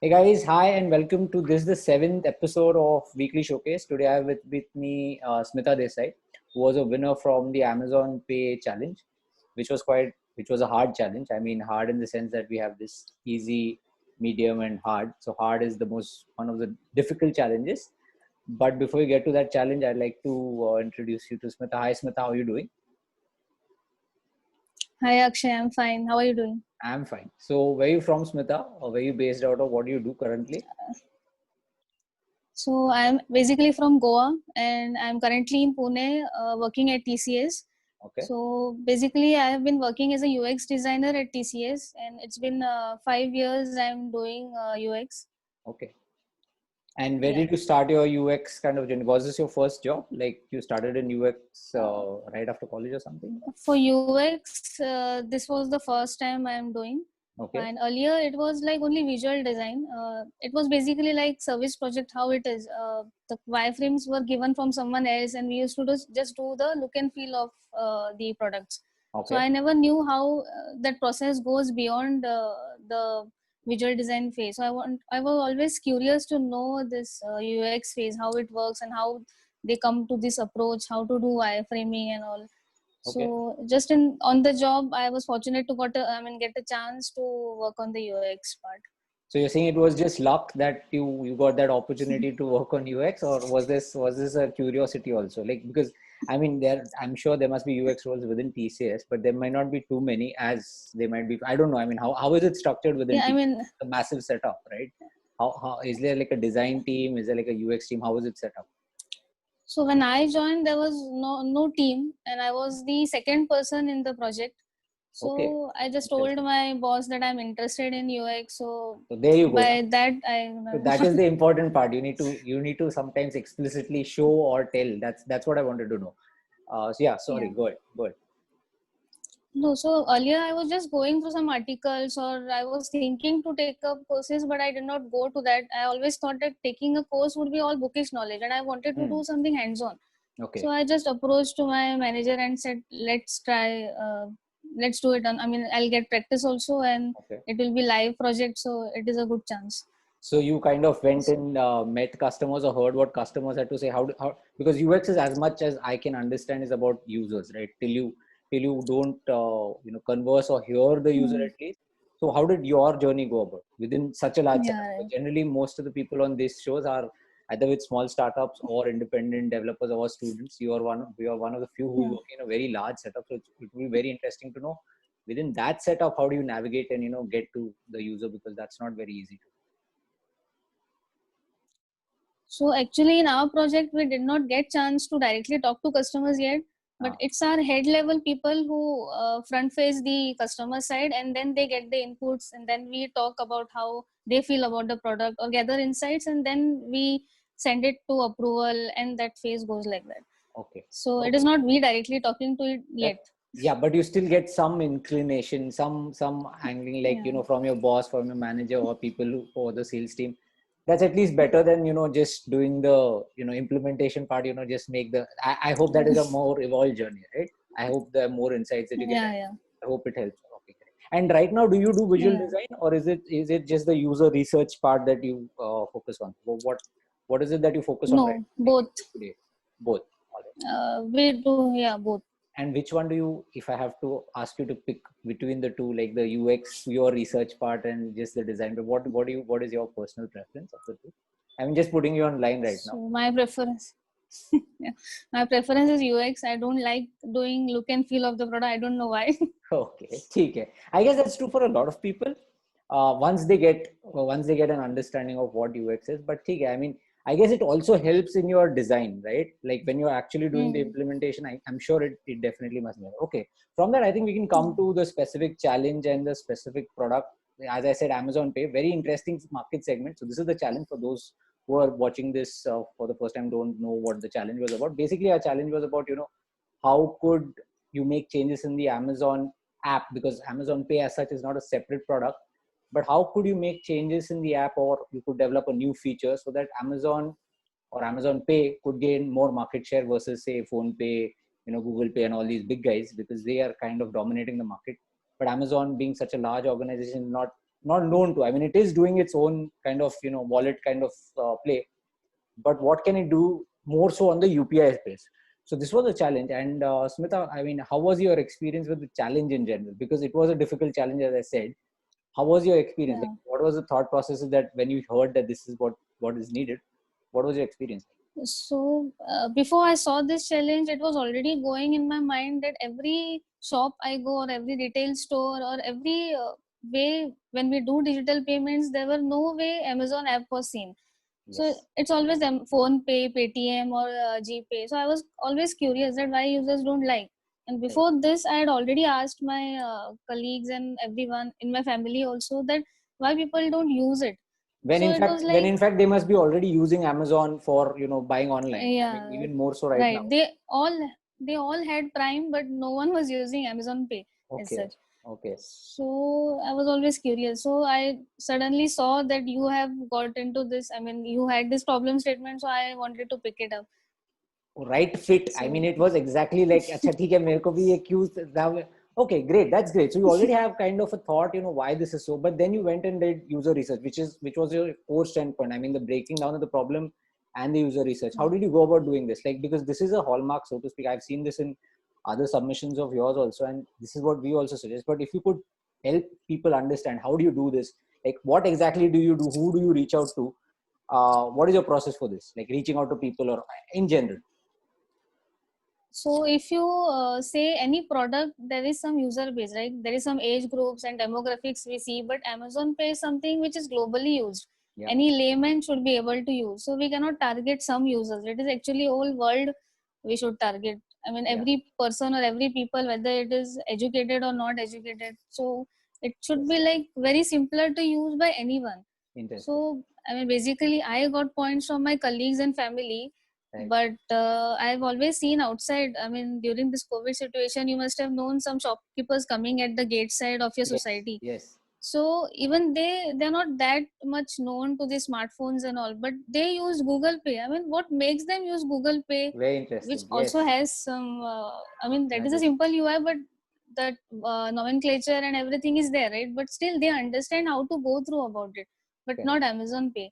Hey guys, hi and welcome to the seventh episode of Weekly Showcase. Today I have with me Smita Desai, who was a winner from the Amazon Pay challenge, which was a hard challenge. I mean, hard in the sense that we have this easy, medium, and hard. So hard is the one of the difficult challenges. But before we get to that challenge, I'd like to introduce you to Smita. Hi Smita, how are you doing? Hi Akshay, I'm fine. How are you doing? I'm fine. So where are you from, Smita? Or where are you based out of? What do you do currently? So I'm basically from Goa and I'm currently in Pune working at TCS. Okay. So basically I have been working as a UX designer at TCS and it's been 5 years I'm doing UX. Okay. And where Yeah. did you start your UX kind of journey? Was this your first job? Like you started in UX right after college or something? For UX, this was the first time I'm doing. Okay. And earlier it was like only visual design. It was basically like service project, how it is. The wireframes were given from someone else and we used to just do the look and feel of the products. So Okay. I never knew how that process goes beyond the visual design phase. So I was always curious to know this UX phase, how it works and how they come to this approach, how to do wireframing and all. Okay. So just in on the job, I was fortunate to get a chance to work on the UX part. So you're saying it was just luck that you got that opportunity to work on UX, or was this a curiosity also? Like because I mean I'm sure there must be UX roles within TCS, but there might not be too many as they might be. I don't know. I mean how is it structured within Yeah, I TCS? mean, It's a massive setup, right? How is there like a design team? Is there like a UX team? How is it set up? so when I joined, there was no team, and I was the second person in the project. Okay. So I just told Interesting. my boss that I'm interested in UX. So So there you go. by that, So that is the important part. You need to sometimes explicitly show or tell. That's what I wanted to know. So yeah, sorry, yeah. go ahead. Go ahead. No, so earlier I was just going through some articles or I was thinking to take up courses, but I did not go to that. I always thought that taking a course would be all bookish knowledge and I wanted to Hmm. do something hands on. So Okay. I just approached to my manager and said, let's do it. And I mean, I'll get practice also and Okay. it will be live project. So it is a good chance. So you kind of went and met customers or heard what customers had to say. How because UX is as much as I can understand is about users, right? Till you don't converse or hear the user Mm. at least. So how did your journey go about within such a large setup? Yeah. Because generally, most of the people on these shows are either with small startups or independent developers or students. You are one of the few who's Yeah. working in a very large setup. So it will be very interesting to know within that setup how do you navigate and get to the user, because that's not very easy. So actually in our project, we did not get chance to directly talk to customers yet, but Ah, it's our head level people who front face the customer side and then they get the inputs and then we talk about how they feel about the product or gather insights and then we send it to approval and that phase goes like that. okay. So it is Okay. not we directly talking to it That yet. yeah, but you still get some inclination, some angling, like Yeah. from your boss, from your manager, or people or the sales team. That's at least better than just doing the implementation part. Just make the. I hope that is a more evolved journey, right? I hope there are more insights that you get. Yeah, yeah. I hope it helps. Okay, great. And right now, do you do visual Yeah. design, or is it just the user research part that you focus on? What is it that you focus on right No, now, like both. today? Both. All right. We do, yeah, both. And which one do you, if I have to ask you to pick between the two, like the UX, your research part, and just the design, but what is your personal preference of the two? I'm just putting you on line right now. So my preference, yeah, my preference is UX. I don't like doing look and feel of the product. I don't know why. Okay, okay. I guess that's true for a lot of people. Once they get an understanding of what UX is, but okay, I mean, I guess it also helps in your design, right? Like when you're actually doing the Mm. implementation, I'm sure it definitely must be. Okay, from that, I think we can come to the specific challenge and the specific product. As I said, Amazon Pay, very interesting market segment. So this is the challenge for those who are watching this for the first time, don't know what the challenge was about. Basically, our challenge was about how could you make changes in the Amazon app, because Amazon Pay as such is not a separate product, but how could you make changes in the app, or you could develop a new feature so that Amazon or Amazon Pay could gain more market share versus say Phone Pay, Google Pay and all these big guys, because they are kind of dominating the market. But Amazon being such a large organization is not not known to. I mean, it is doing its own kind of, wallet kind of play, but what can it do more so on the UPI space? So this was a challenge. And Smita, I mean, how was your experience with the challenge in general? Because it was a difficult challenge, as I said. How was your experience? Yeah. Like, what was the thought processes that when you heard that this is what is needed? What was your experience? So before I saw this challenge, it was already going in my mind that every shop I go, or every retail store, or every way when we do digital payments, there were no way Amazon app was seen. So Yes. it's always phone pay, Paytm, or GPay. So I was always curious that why users don't like. And Right. before this, I had already asked my colleagues and everyone in my family also that why people don't use it. When So in it was fact, when like, in fact they must be already using Amazon for buying online. I mean, yeah, even more so right right. now. They all had Prime, but no one was using Amazon Pay as Okay. such. Okay. So I was always curious. So I suddenly saw that you have got into this. I mean, you had this problem statement, so I wanted to pick it up. Right fit. I mean, So it was exactly like, अच्छा ठीक है मेरे को भी ये cues that. Okay, great, that's great. So you already have kind of a thought, why this is so, but then you went and did user research, which was your core standpoint. I mean, the breaking down of the problem and the user research. How did you go about doing this? Like, because this is a hallmark, so to speak. I've seen this in other submissions of yours also, and this is what we also suggest. But if you could help people understand, how do you do this? Like, what exactly do you do? Who do you reach out to? What is your process for this? Like reaching out to people or in general? So if you say any product, there is some user base, right? There is some age groups and demographics we see, but Amazon Pay is something which is globally used. Yeah. Any layman should be able to use. So we cannot target some users. It is actually whole world we should target. I mean, Yeah. every person or every people, whether it is educated or not educated. So it should be like very simpler to use by anyone. Interesting. So I mean, basically, I got points from my colleagues and family, Right. but I've always seen outside. I mean, during this COVID situation, you must have known some shopkeepers coming at the gate side of your Yes. society. Yes. So even they're not that much known to the smartphones and all, but they use Google Pay. I mean, what makes them use Google Pay, Very which interesting. Yes. also has some. I mean, that is a Magic. simple UI, but that nomenclature and everything is there, right? But still, they understand how to go through about it, but Correct. not Amazon Pay.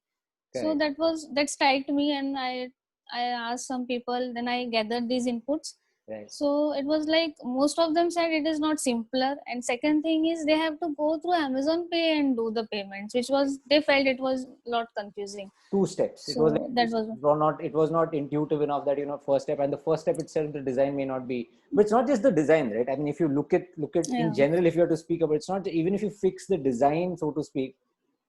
So Correct. that striked me, and I asked some people. Then I gathered these inputs. Right. So it was like most of them said it is not simpler. And second thing is they have to go through Amazon Pay and do the payments, which was they felt it was a lot confusing. Two steps. It was like So two that steps. was It was not intuitive enough that first step, and the first step itself, the design may not be. But it's not just the design, right? I mean, if you look at in yeah. general, if you have to speak about, it's not even if you fix the design, so to speak.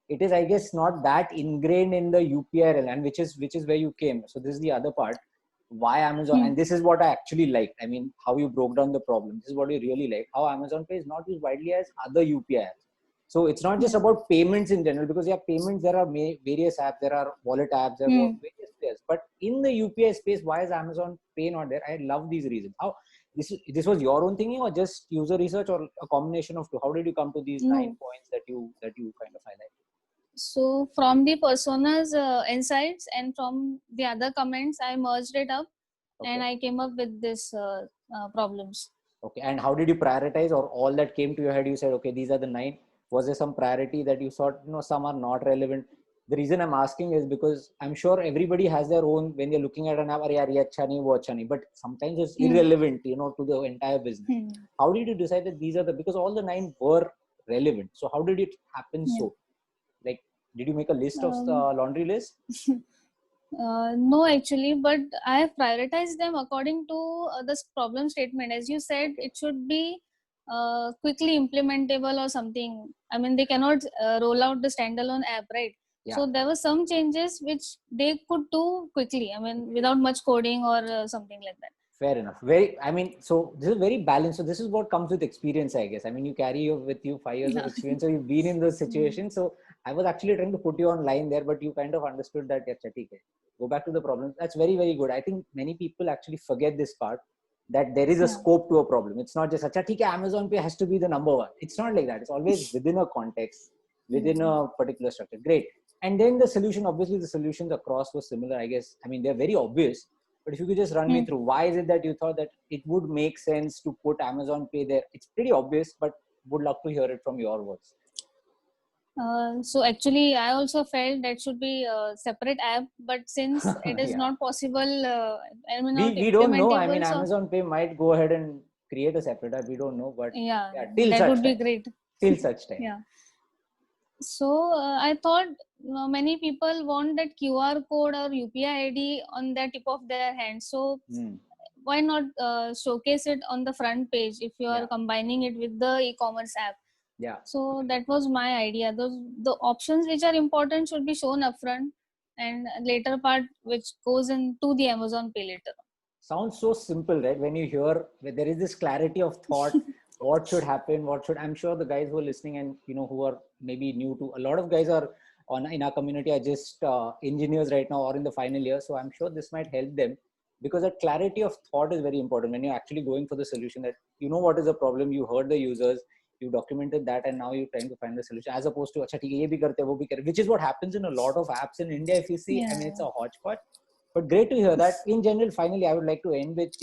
It is, I guess, not that ingrained in the UPI and which is where you came. So this is the other part. Why Amazon? And this is what I actually liked. I mean, how you broke down the problem. This is what we really like. How Amazon Pay is not used widely as other UPI apps. So it's not just about payments in general, because payments, there are various apps, there are wallet apps, there are various players. But in the UPI space, why is Amazon Pay not there? I love these reasons. How this was your own thinking, or just user research, or a combination of two? How did you come to these 9 No. points that you kind of highlight? So from the personas insights and from the other comments, I merged it up, and I came up with this problems. Okay. And how did you prioritize, or all that came to your head? You said, okay, these are the 9. Was there some priority that you thought, some are not relevant? The reason I'm asking is because I'm sure everybody has their own, when they're looking at an app, "Arey, yaar, ye acha nahi, wo acha nahi," but sometimes it's irrelevant, to the entire business. How did you decide that these are because all the 9 were relevant? So how did it happen? So, like, did you make a list of laundry list? No, actually, but I have prioritized them according to this problem statement. As you said, it should be quickly implementable or something. I mean, they cannot roll out the standalone app, right? Yeah. So there were some changes which they could do quickly. I mean, without much coding or something like that. Fair enough. So this is very balanced. So this is what comes with experience, I guess. I mean, you carry with you 5 years of experience, so you've been in those situations. So I was actually trying to put you on line there, but you kind of understood that, yeah, okay, go back to the problem. That's very, very good. I think many people actually forget this part, that there is a scope to a problem. It's not just, okay, Amazon Pay has to be the number one. It's not like that. It's always within a context, within a particular structure. Great. And then the solution, obviously the solutions across were similar, I guess. I mean, they're very obvious. But if you could just run me through, why is it that you thought that it would make sense to put Amazon Pay there? It's pretty obvious, but would love to hear it from your words. So actually, I also felt that should be a separate app, but since it is Yeah. not possible, I mean not We don't know. I mean, implementable, so Amazon Pay might go ahead and create a separate app. We don't know, but yeah, yeah, till that such would be time. great. Till such time. Yeah. So I thought many people want that QR code or UPI ID on the tip of their hand. So Hmm. why not showcase it on the front page if you are Yeah. combining it with the e-commerce app? Yeah. So that was my idea. The options which are important should be shown upfront, and later part which goes into the Amazon Pay later. Sounds so simple, right? When you hear there is this clarity of thought, what should happen, what should, I'm sure the guys who are listening and who are maybe new to, a lot of guys are on in our community are just engineers right now or in the final year. So I'm sure this might help them, because that clarity of thought is very important when you're actually going for the solution, that you know what is the problem, you heard the users, you documented that, and now you're trying to find the solution, as opposed to acha, theek hai, ye bhi karte, wo bhi karte, which is what happens in a lot of apps in India. If you see, I mean, it's a hodgepodge. But great to hear that. In general, finally, I would like to end with,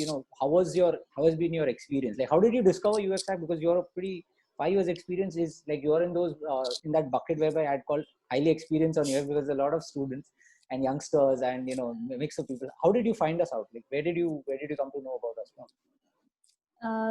how has been your experience? Like, how did you discover UX Hack? Because you're a pretty 5 years experience is like, you're in those, in that bucket whereby I'd call highly experienced on UX, because a lot of students and youngsters and, mix of people. How did you find us out? Like, where did you come to know about us from?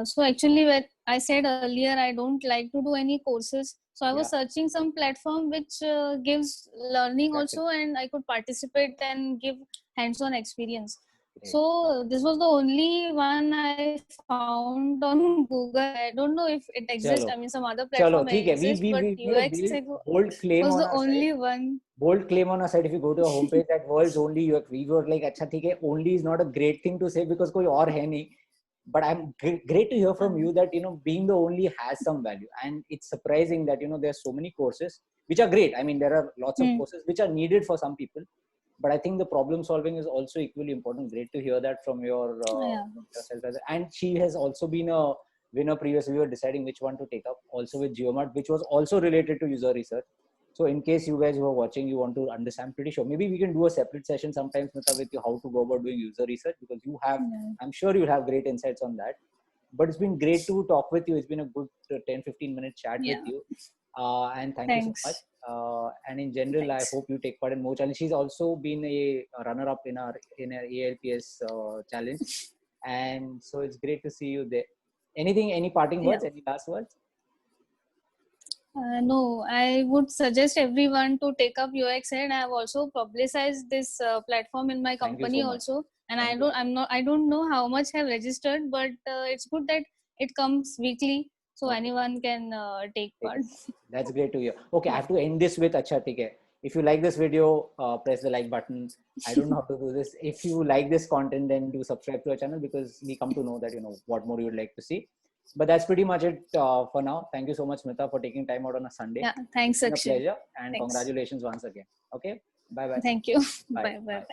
So actually, what I said earlier, I don't like to do any courses. So I was searching some platform which gives learning Exactly. also, and I could participate and give hands-on experience. Great. So this was the only one I found on Google. I don't know if it exists. Chalo. I mean, some other Chalo, platform theek hai. exists, but We have UX bold claim was on the our side. only one. Bold claim on our side. If you go to a homepage, that world's only UX. We were like, acha, theek hai. Only is not a great thing to say because koi aur hai nahi. But I'm great to hear from you that, being the only has some value. And it's surprising that, there's so many courses, which are great. I mean, there are lots of courses which are needed for some people, but I think the problem solving is also equally important. Great to hear that from yourself. And she has also been a winner previously. We were deciding which one to take up, also with GeoMart, which was also related to user research. So in case you guys who are watching, you want to understand, pretty sure maybe we can do a separate session sometimes, Smita, with you, how to go about doing user research, because you have, I'm sure you'll have great insights on that. But it's been great to talk with you. It's been a good 10-15 minute chat with you. And thank you so much. And in general, I hope you take part in more challenges. She's also been a runner-up in our ALPS challenge. And so it's great to see you there. Any parting words, any last words? No, I would suggest everyone to take up UX Head. I have also publicized this platform in my company so also, and Thank I don't know how much have registered, but it's good that it comes weekly, so anyone can take part. That's great to hear. Okay, I have to end this with acha, theek hai. If you like this video, press the like button. I don't know how to do this. If you like this content, then do subscribe to our channel, because we come to know that, what more you would like to see. But that's pretty much it for now. Thank you so much, Smita, for taking time out on a Sunday. Yeah, thanks, It's been a Akshay. pleasure, and Thanks. congratulations once again. Okay, bye bye. Thank you. Bye. Bye.